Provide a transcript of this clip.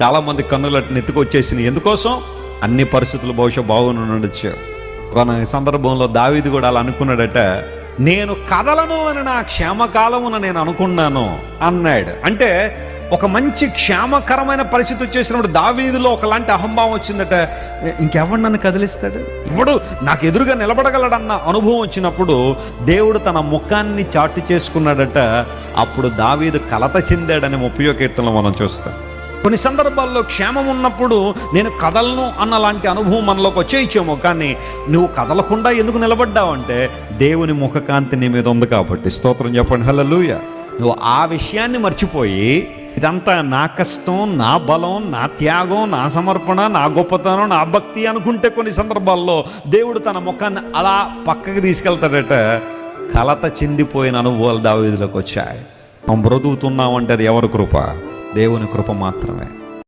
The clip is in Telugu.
చాలామంది కన్నులట్టు నెత్తుకొచ్చేసినాయి. ఎందుకోసం? అన్ని పరిస్థితులు బహుశా బాగుండొచ్చు. ఒక సందర్భంలో దావీదు కూడా అలా అనుకున్నాడట, నేను కదలను అని నా క్షేమకాలమున నేను అనుకున్నాను అన్నాడు. అంటే ఒక మంచి క్షేమకరమైన పరిస్థితి వచ్చేసినప్పుడు దావీదులో ఒకలాంటి అహంభావం వచ్చిందట. ఇంకెవడు నన్ను కదిలిస్తాడు, ఎవడు నాకు ఎదురుగా నిలబడగలడన్న అనుభవం వచ్చినప్పుడు దేవుడు తన ముఖాన్ని చాటు చేసుకున్నాడట. అప్పుడు దావీదు కలత చెందాడని 30వ కీర్తనలో మనం చూస్తాం. కొన్ని సందర్భాల్లో క్షేమం ఉన్నప్పుడు నేను కదలను అన్నలాంటి అనుభవం మనలోకి వచ్చేయచ్చేమో, కానీ నువ్వు కదలకుండా ఎందుకు నిలబడ్డావు అంటే దేవుని ముఖకాంతి నీ మీద ఉంది కాబట్టి. స్తోత్రం చెప్పండి, హల్లెలూయా. నువ్వు ఆ విషయాన్ని మర్చిపోయి ఇదంతా నా కష్టం, నా బలం, నా త్యాగం, నా సమర్పణ, నా గొప్పతనం, నా భక్తి అనుకుంటే కొన్ని సందర్భాల్లో దేవుడు తన ముఖాన్ని అలా పక్కకి తీసుకెళ్తాడట. కలత చెందిపోయిన అనుభవాలు దావీదులోకి వచ్చాయి. మనం బ్రతుకుతున్నామంటే అది ఎవరి కృప? దేవుని కృప మాత్రమే.